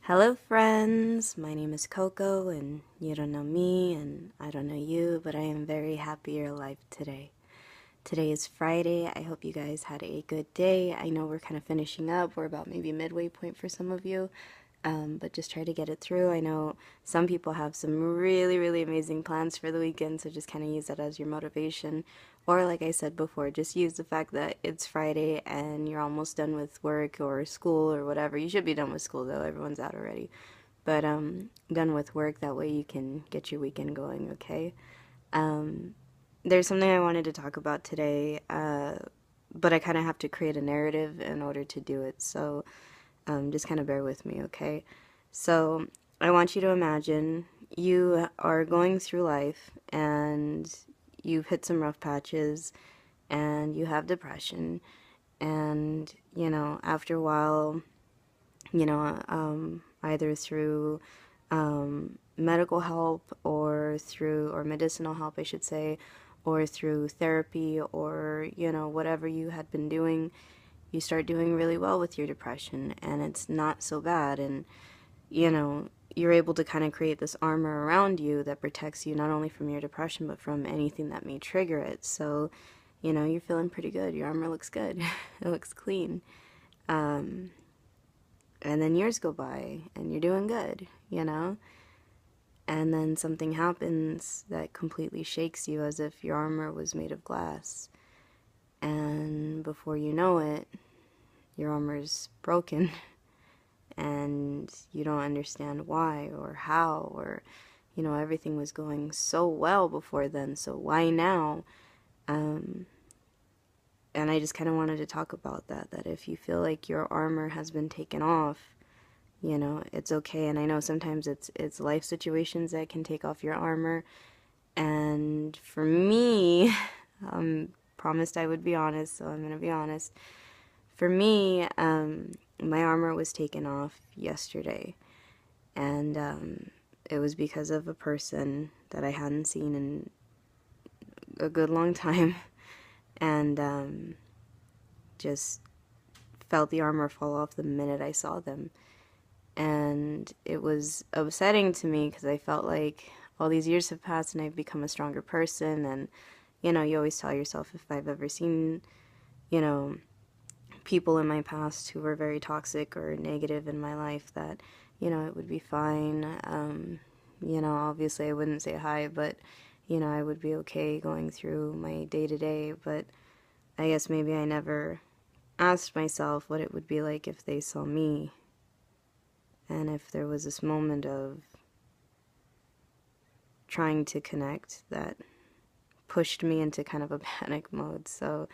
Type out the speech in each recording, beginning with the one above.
Hello friends, my name is Coco and you don't know me and I don't know you, but I am very happy you're alive today. Today is Friday. I hope you guys had a good day. I know we're kind of finishing up. We're about maybe midway point for some of you, but just try to get it through. I know some people have some really amazing plans for the weekend, so just kind of use that as your motivation. Or like I said before, just use the fact that it's Friday and you're almost done with work or school or whatever. You should be done with school though, everyone's out already. But done with work, that way you can get your weekend going, okay? There's something I wanted to talk about today, but I kind of have to create a narrative in order to do it, so just kind of bear with me, okay? So I want you to imagine you are going through life and you've hit some rough patches and you have depression, and after a while, either through medical help or medicinal help, I should say, or through therapy or whatever you had been doing, you start doing really well with your depression and it's not so bad, and you're able to kind of create this armor around you that protects you not only from your depression but from anything that may trigger it. So you're feeling pretty good, your armor looks good. It looks clean. And then years go by and you're doing good, and then something happens that completely shakes you as if your armor was made of glass, and before you know it, your armor's broken and you don't understand why or how, or everything was going so well before then, so why now? And I just kind of wanted to talk about that if you feel like your armor has been taken off, it's okay. And I know sometimes it's life situations that can take off your armor, and for me, promised I would be honest, so I'm gonna be honest. For me, my armor was taken off yesterday, and it was because of a person that I hadn't seen in a good long time, and just felt the armor fall off the minute I saw them. And it was upsetting to me because I felt like all these years have passed and I've become a stronger person, and you always tell yourself, if I've ever seen people in my past who were very toxic or negative in my life, that it would be fine. Obviously I wouldn't say hi, but I would be okay going through my day to day. But I guess maybe I never asked myself what it would be like if they saw me, and if there was this moment of trying to connect that pushed me into kind of a panic mode. So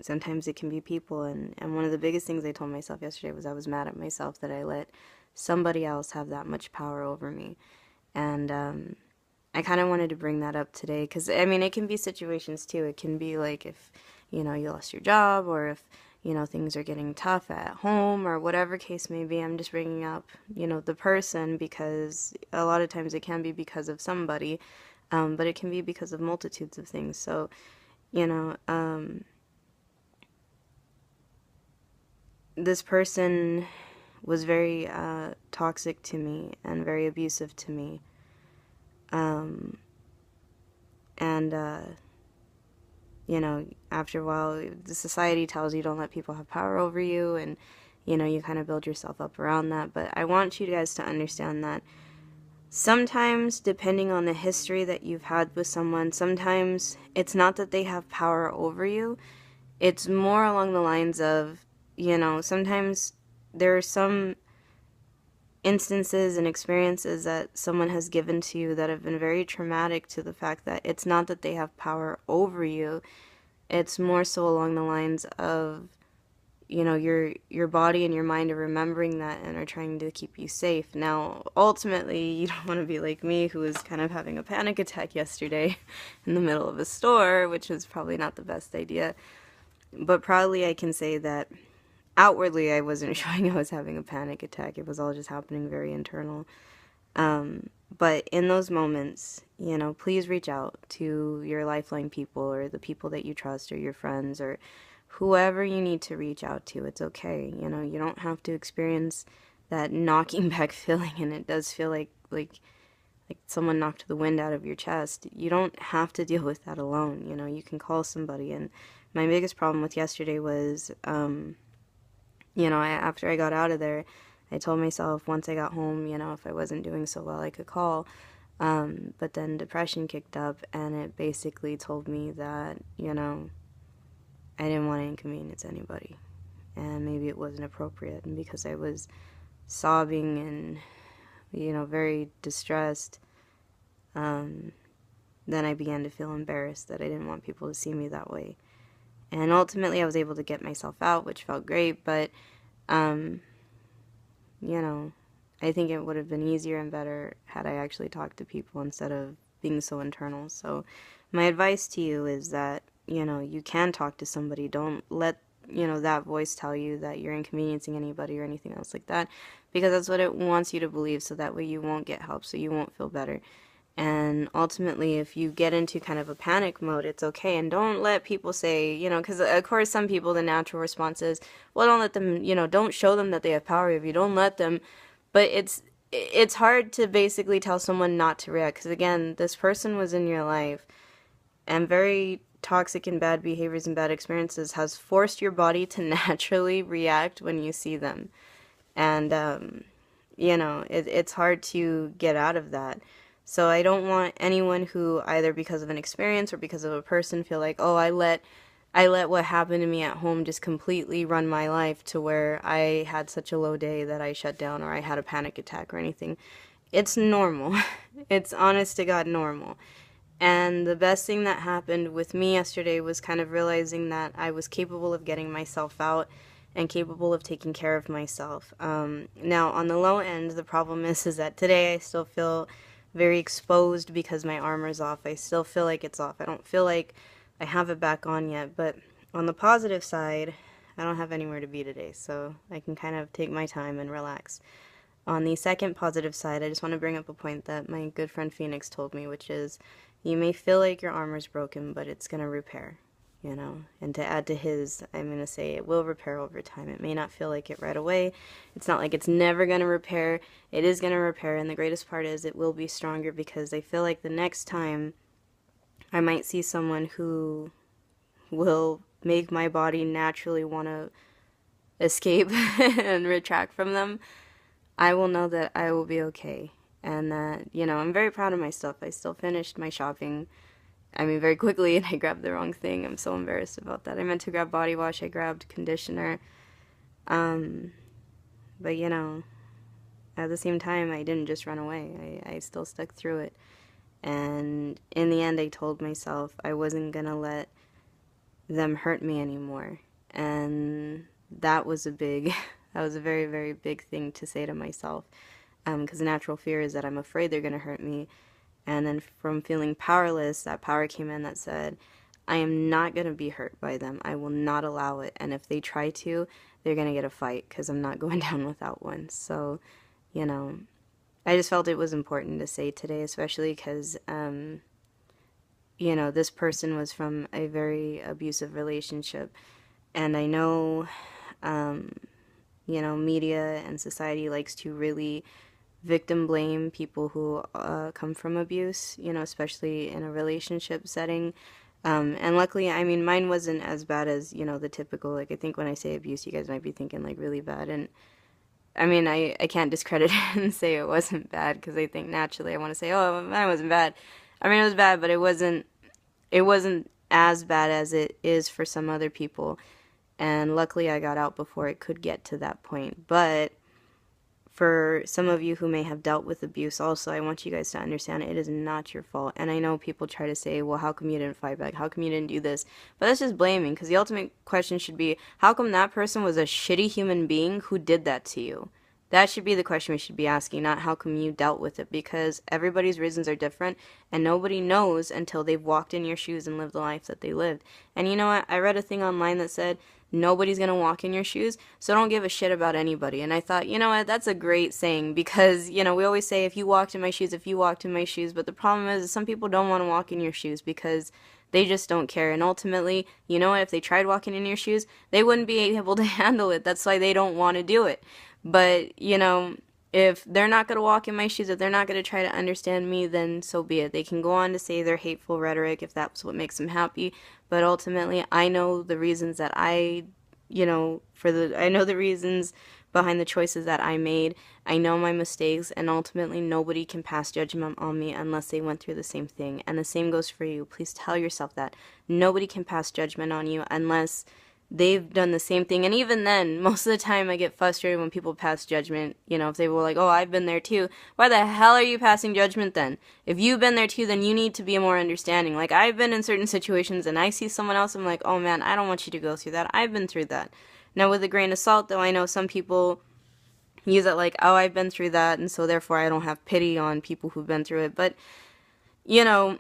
sometimes it can be people, and one of the biggest things I told myself yesterday was I was mad at myself that I let somebody else have that much power over me. And I kind of wanted to bring that up today because, I mean, it can be situations too. It can be like if, you lost your job, or if, things are getting tough at home, or whatever case may be. I'm just bringing up, the person, because a lot of times it can be because of somebody, but it can be because of multitudes of things. So, this person was very toxic to me and very abusive to me. And after a while, the society tells you don't let people have power over you, and, you kind of build yourself up around that. But I want you guys to understand that sometimes, depending on the history that you've had with someone, sometimes it's not that they have power over you. It's more along the lines of, sometimes there are some instances and experiences that someone has given to you that have been very traumatic, to the fact that it's not that they have power over you. It's more so along the lines of, your body and your mind are remembering that and are trying to keep you safe. Now, ultimately, you don't want to be like me, who was kind of having a panic attack yesterday in the middle of a store, which was probably not the best idea. But proudly I can say that outwardly I wasn't showing I was having a panic attack. It was all just happening very internal. But in those moments, please reach out to your lifeline people, or the people that you trust, or your friends, or whoever you need to reach out to, it's okay. You know, you don't have to experience that knocking back feeling, and it does feel like someone knocked the wind out of your chest. You don't have to deal with that alone. You know, you can call somebody. And my biggest problem with yesterday was, you know, after I got out of there, I told myself once I got home, you know, if I wasn't doing so well, I could call. But then depression kicked up, and it basically told me that, you know, I didn't want to inconvenience anybody. And maybe it wasn't appropriate. And because I was sobbing and, you know, very distressed, then I began to feel embarrassed that I didn't want people to see me that way. And ultimately I was able to get myself out, which felt great, but, you know, I think it would have been easier and better had I actually talked to people instead of being so internal. So my advice to you is that, you know, you can talk to somebody. Don't let, you know, that voice tell you that you're inconveniencing anybody or anything else like that, because that's what it wants you to believe, so that way you won't get help, so you won't feel better. And ultimately, if you get into kind of a panic mode, it's okay. And don't let people say, you know, because of course some people, the natural response is, well, don't let them, you know, don't show them that they have power over you. Don't let them. But it's hard to basically tell someone not to react, because again, this person was in your life, and very toxic and bad behaviors and bad experiences has forced your body to naturally react when you see them. And, you know, it's hard to get out of that. So I don't want anyone who, either because of an experience or because of a person, feel like, oh, I let what happened to me at home just completely run my life to where I had such a low day that I shut down or I had a panic attack or anything. It's normal. It's honest to God normal. And the best thing that happened with me yesterday was kind of realizing that I was capable of getting myself out and capable of taking care of myself. Now, on the low end, the problem is that today I still feel very exposed because my armor's off. I still feel like it's off. I don't feel like I have it back on yet. But on the positive side, I don't have anywhere to be today, so I can kind of take my time and relax. On the second positive side, I just want to bring up a point that my good friend Phoenix told me, which is, you may feel like your armor's broken, but it's going to repair, you know. And to add to his, I'm going to say it will repair over time. It may not feel like it right away. It's not like it's never going to repair. It is going to repair, and the greatest part is it will be stronger, because I feel like the next time I might see someone who will make my body naturally want to escape and retract from them, I will know that I will be okay. And that, you know, I'm very proud of my stuff. I still finished my shopping, I mean, very quickly, and I grabbed the wrong thing. I'm so embarrassed about that. I meant to grab body wash. I grabbed conditioner. But, you know, at the same time, I didn't just run away. I still stuck through it. And in the end, I told myself I wasn't going to let them hurt me anymore. And that was that was a very, very big thing to say to myself. Because the natural fear is that I'm afraid they're going to hurt me. And then from feeling powerless, that power came in that said, I am not going to be hurt by them. I will not allow it. And if they try to, they're going to get a fight, because I'm not going down without one. So, you know, I just felt it was important to say today, especially because, you know, this person was from a very abusive relationship. And I know, you know, media and society likes to really victim blame people who come from abuse, you know, especially in a relationship setting. And luckily, I mean, mine wasn't as bad as, you know, the typical, like, I think when I say abuse, you guys might be thinking, like, really bad. And, I mean, I can't discredit it and say it wasn't bad, because I think naturally I want to say, oh, mine wasn't bad. I mean, it was bad, but it wasn't as bad as it is for some other people. And luckily, I got out before it could get to that point. But for some of you who may have dealt with abuse also, I want you guys to understand it is not your fault. And I know people try to say, well, how come you didn't fight back? How come you didn't do this? But that's just blaming, because the ultimate question should be, how come that person was a shitty human being who did that to you? That should be the question we should be asking, not how come you dealt with it, because everybody's reasons are different, and nobody knows until they've walked in your shoes and lived the life that they lived. And you know what? I read a thing online that said, nobody's going to walk in your shoes, so don't give a shit about anybody. And I thought, you know what, that's a great saying, because, you know, we always say, if you walked in my shoes, if you walked in my shoes, but the problem is some people don't want to walk in your shoes because They just don't care. And ultimately, you know what? If they tried walking in your shoes, they wouldn't be able to handle it. That's why they don't want to do it. But, you know, if they're not going to walk in my shoes, if they're not going to try to understand me, then so be it. They can go on to say their hateful rhetoric if that's what makes them happy. But ultimately, I know the reasons that I know the reasons behind the choices that I made. I know my mistakes, and ultimately nobody can pass judgment on me unless they went through the same thing. And the same goes for you. Please tell yourself that. Nobody can pass judgment on you unless they've done the same thing. And even then, most of the time I get frustrated when people pass judgment. You know, if they were like, oh, I've been there too. Why the hell are you passing judgment then? If you've been there too, then you need to be more understanding. Like, I've been in certain situations and I see someone else, I'm like, oh man, I don't want you to go through that. I've been through that. Now, with a grain of salt, though, I know some people use it like, oh, I've been through that, and so therefore I don't have pity on people who've been through it. But, you know,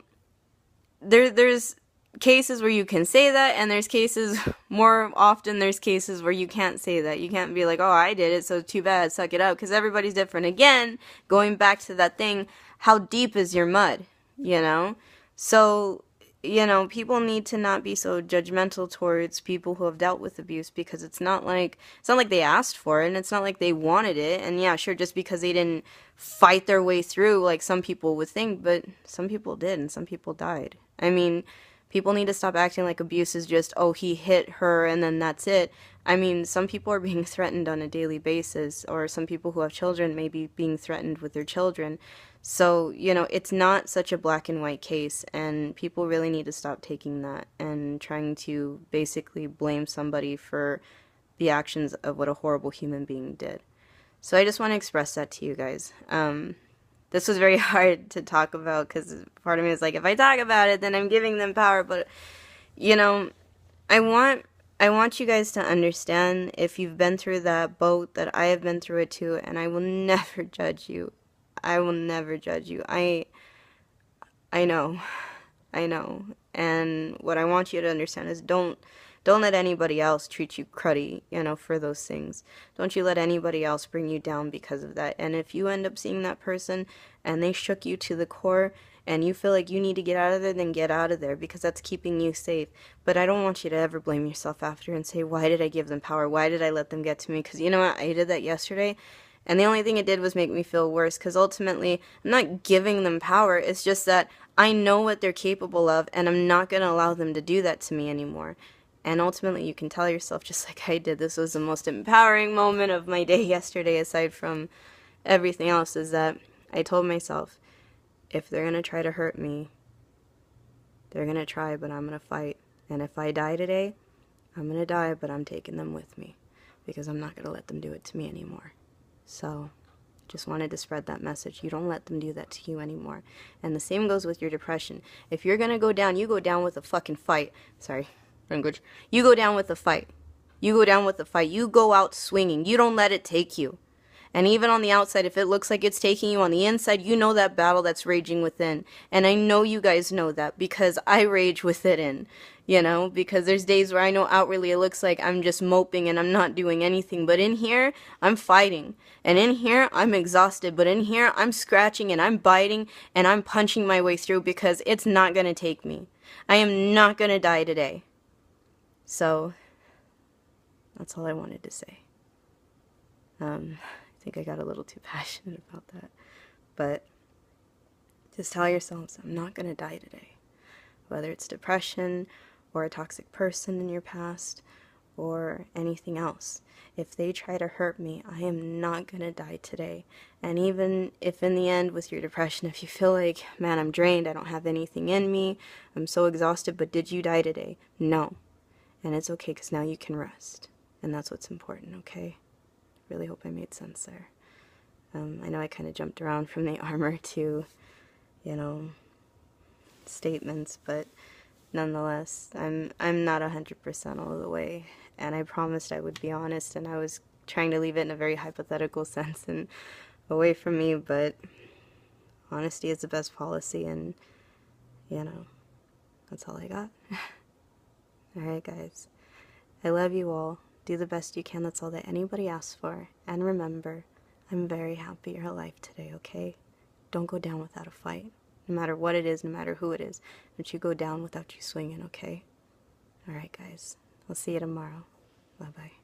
there's cases where you can say that, and there's cases, more often there's cases where you can't say that. You can't be like, oh, I did it, so too bad, suck it up, because everybody's different. Again, going back to that thing, how deep is your mud, you know? So, you know, people need to not be so judgmental towards people who have dealt with abuse, because it's not like they asked for it, and it's not like they wanted it. And yeah, sure, just because they didn't fight their way through like some people would think, but some people did, and some people died. I mean, people need to stop acting like abuse is just, oh, he hit her and then that's it. I mean, some people are being threatened on a daily basis, or some people who have children may be being threatened with their children. So, you know, it's not such a black and white case, and people really need to stop taking that and trying to basically blame somebody for the actions of what a horrible human being did. So I just want to express that to you guys. This was very hard to talk about, because part of me is like, if I talk about it, then I'm giving them power. But, you know, I want you guys to understand, if you've been through that boat, that I have been through it too, and I will never judge you. I will never judge you. I know. And what I want you to understand is don't let anybody else treat you cruddy, you know, for those things. Don't you let anybody else bring you down because of that. And if you end up seeing that person and they shook you to the core and you feel like you need to get out of there, then get out of there, because that's keeping you safe. But I don't want you to ever blame yourself after and say, why did I give them power? Why did I let them get to me? Because you know what? I did that yesterday. And the only thing it did was make me feel worse, because ultimately, I'm not giving them power. It's just that I know what they're capable of, and I'm not going to allow them to do that to me anymore. And ultimately, you can tell yourself, just like I did, this was the most empowering moment of my day yesterday, aside from everything else, is that I told myself, if they're going to try to hurt me, they're going to try, but I'm going to fight. And if I die today, I'm going to die, but I'm taking them with me, because I'm not going to let them do it to me anymore. So, just wanted to spread that message. You don't let them do that to you anymore. And the same goes with your depression. If you're gonna go down, you go down with a fucking fight. Sorry, language. You go down with a fight. You go down with a fight. You go out swinging. You don't let it take you. And even on the outside, if it looks like it's taking you, on the inside, you know that battle that's raging within. And I know you guys know that, because I rage with it in. You know, because there's days where I know outwardly it looks like I'm just moping and I'm not doing anything. But in here, I'm fighting. And in here, I'm exhausted. But in here, I'm scratching and I'm biting and I'm punching my way through, because it's not going to take me. I am not going to die today. So, that's all I wanted to say. I think I got a little too passionate about that. But just tell yourselves, I'm not going to die today. Whether it's depression, or a toxic person in your past, or anything else. If they try to hurt me, I am not going to die today. And even if in the end with your depression, if you feel like, man, I'm drained, I don't have anything in me, I'm so exhausted, but did you die today? No. And it's okay, because now you can rest. And that's what's important, okay? Really hope I made sense there. I know I kind of jumped around from the armor to, you know, statements, but nonetheless, I'm not 100% all the way, and I promised I would be honest, and I was trying to leave it in a very hypothetical sense and away from me, but honesty is the best policy, and, you know, that's all I got. Alright, guys. I love you all. Do the best you can. That's all that anybody asks for. And remember, I'm very happy you're alive today, okay? Don't go down without a fight. No matter what it is, no matter who it is. Don't you go down without you swinging, okay? Alright, guys. I'll see you tomorrow. Bye-bye.